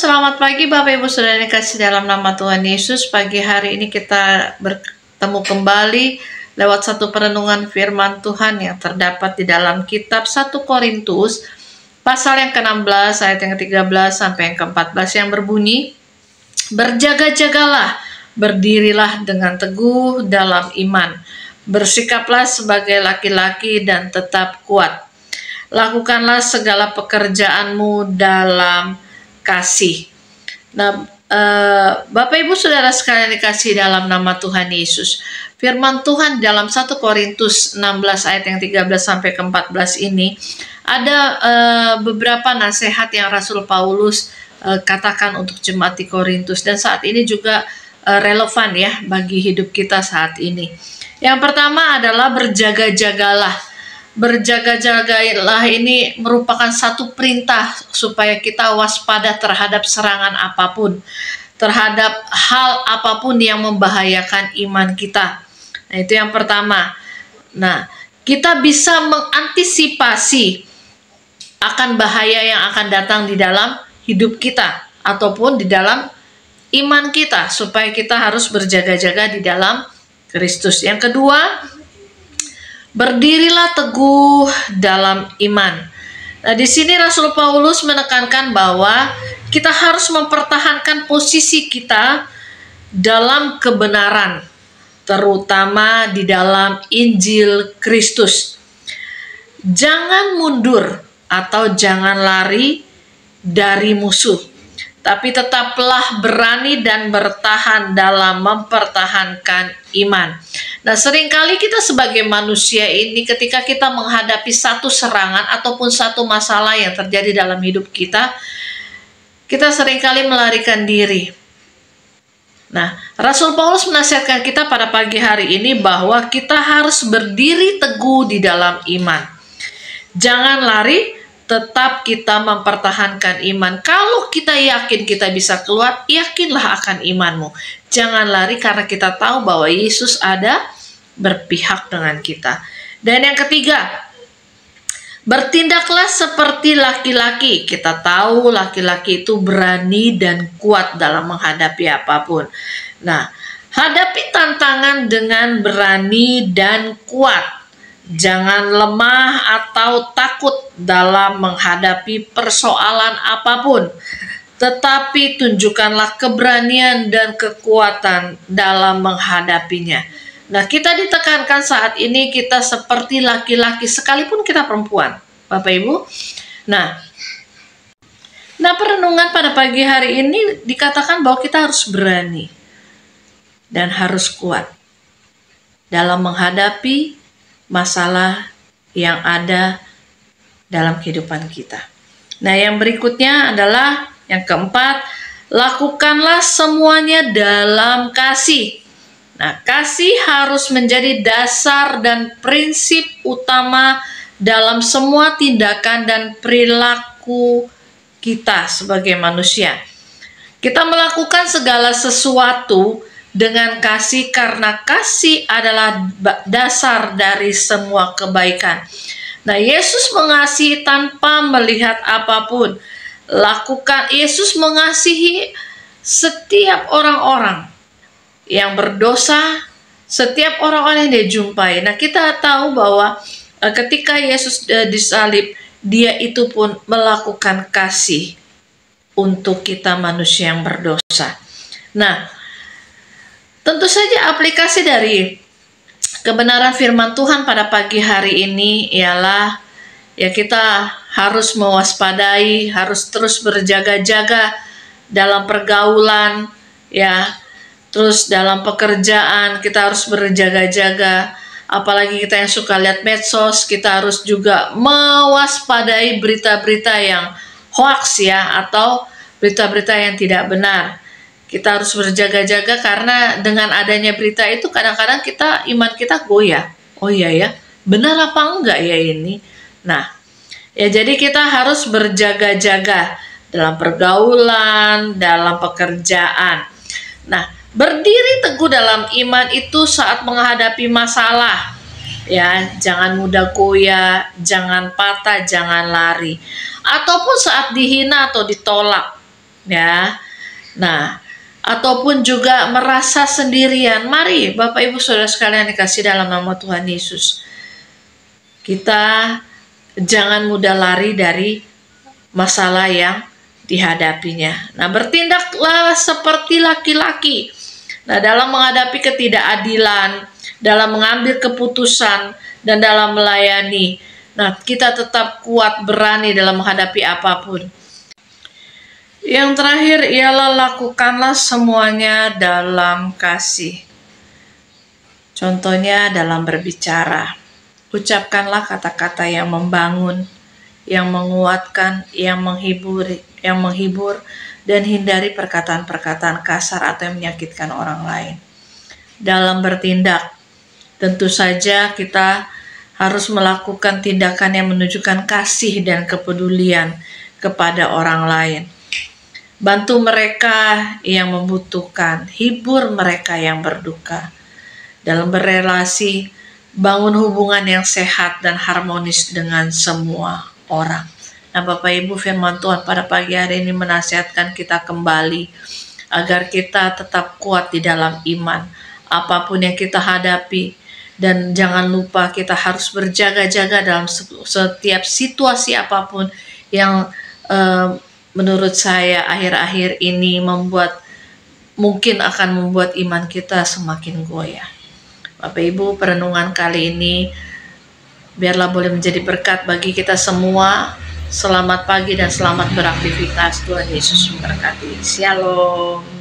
selamat pagi Bapak Ibu Saudara yang dikasihi dalam nama Tuhan Yesus. Pagi hari ini kita bertemu kembali lewat satu perenungan firman Tuhan yang terdapat di dalam kitab 1 Korintus pasal yang ke-16 ayat yang ke-13 sampai yang ke-14 yang berbunyi, "Berjaga-jagalah, berdirilah dengan teguh dalam iman, bersikaplah sebagai laki-laki dan tetap kuat. Lakukanlah segala pekerjaanmu dalam kasih." Nah, Bapak Ibu Saudara sekalian dikasihi dalam nama Tuhan Yesus. Firman Tuhan dalam 1 Korintus 16 ayat yang 13 sampai ke 14 ini ada beberapa nasihat yang Rasul Paulus katakan untuk jemaat di Korintus, dan saat ini juga relevan ya bagi hidup kita saat ini. Yang pertama adalah berjaga-jagalah. Berjaga-jagalah ini merupakan satu perintah supaya kita waspada terhadap serangan apapun, terhadap hal apapun yang membahayakan iman kita. Nah, itu yang pertama. Nah, kita bisa mengantisipasi akan bahaya yang akan datang di dalam hidup kita ataupun di dalam iman kita, supaya kita harus berjaga-jaga di dalam Kristus. Yang kedua, berdirilah teguh dalam iman. Nah, di sini Rasul Paulus menekankan bahwa kita harus mempertahankan posisi kita dalam kebenaran, terutama di dalam Injil Kristus. Jangan mundur atau jangan lari dari musuh, tapi tetaplah berani dan bertahan dalam mempertahankan iman. Nah, seringkali kita sebagai manusia ini ketika kita menghadapi satu serangan ataupun satu masalah yang terjadi dalam hidup kita, kita seringkali melarikan diri. Nah, Rasul Paulus menasihatkan kita pada pagi hari ini bahwa kita harus berdiri teguh di dalam iman. Jangan lari, tetap kita mempertahankan iman. Kalau kita yakin kita bisa keluar, yakinlah akan imanmu. Jangan lari karena kita tahu bahwa Yesus ada berpihak dengan kita. Dan yang ketiga, bertindaklah seperti laki-laki. Kita tahu laki-laki itu berani dan kuat dalam menghadapi apapun. Nah, hadapi tantangan dengan berani dan kuat. Jangan lemah atau takut dalam menghadapi persoalan apapun, tetapi tunjukkanlah keberanian dan kekuatan dalam menghadapinya. Nah, kita ditekankan saat ini kita seperti laki-laki sekalipun kita perempuan, Bapak Ibu. Nah, perenungan pada pagi hari ini dikatakan bahwa kita harus berani dan harus kuat dalam menghadapi masalah yang ada dalam kehidupan kita. Nah, yang berikutnya adalah yang keempat, lakukanlah semuanya dalam kasih. Nah, kasih harus menjadi dasar dan prinsip utama dalam semua tindakan dan perilaku kita sebagai manusia. Kita melakukan segala sesuatu dengan kasih karena kasih adalah dasar dari semua kebaikan. Nah, Yesus mengasihi tanpa melihat apapun. Yesus mengasihi setiap orang-orang yang berdosa, setiap orang-orang yang dia jumpai. Nah, kita tahu bahwa ketika Yesus disalib, dia itu pun melakukan kasih untuk kita manusia yang berdosa. Nah, tentu saja aplikasi dari kebenaran firman Tuhan pada pagi hari ini ialah ya kita harus mewaspadai, harus terus berjaga-jaga dalam pergaulan ya. Terus dalam pekerjaan kita harus berjaga-jaga. Apalagi kita yang suka lihat medsos, kita harus juga mewaspadai berita-berita yang hoax ya, atau berita-berita yang tidak benar. Kita harus berjaga-jaga karena dengan adanya berita itu kadang-kadang iman kita goyah. Oh iya ya, benar apa enggak ya ini? Nah, ya jadi kita harus berjaga-jaga dalam pergaulan, dalam pekerjaan. Nah, berdiri teguh dalam iman itu saat menghadapi masalah. Ya, jangan mudah goyah, jangan patah, jangan lari. Ataupun saat dihina atau ditolak. ya. Nah, ataupun juga merasa sendirian. Mari Bapak Ibu Saudara sekalian dikasih dalam nama Tuhan Yesus, kita jangan mudah lari dari masalah yang dihadapinya. Nah, bertindaklah seperti laki-laki. Nah, dalam menghadapi ketidakadilan, dalam mengambil keputusan, dan dalam melayani. Nah, kita tetap kuat, berani dalam menghadapi apapun. Yang terakhir ialah lakukanlah semuanya dalam kasih. Contohnya dalam berbicara. Ucapkanlah kata-kata yang membangun, yang menguatkan, yang menghibur, dan hindari perkataan-perkataan kasar atau yang menyakitkan orang lain. Dalam bertindak, tentu saja kita harus melakukan tindakan yang menunjukkan kasih dan kepedulian kepada orang lain. Bantu mereka yang membutuhkan, hibur mereka yang berduka. Dalam berrelasi, bangun hubungan yang sehat dan harmonis dengan semua orang. Nah, Bapak Ibu, firman Tuhan pada pagi hari ini menasihatkan kita kembali agar kita tetap kuat di dalam iman apapun yang kita hadapi, dan jangan lupa kita harus berjaga-jaga dalam setiap situasi apapun yang menurut saya akhir-akhir ini mungkin akan membuat iman kita semakin goyah. Bapak Ibu, perenungan kali ini biarlah boleh menjadi berkat bagi kita semua. Selamat pagi dan selamat beraktivitas. Tuhan Yesus memberkati. Shalom.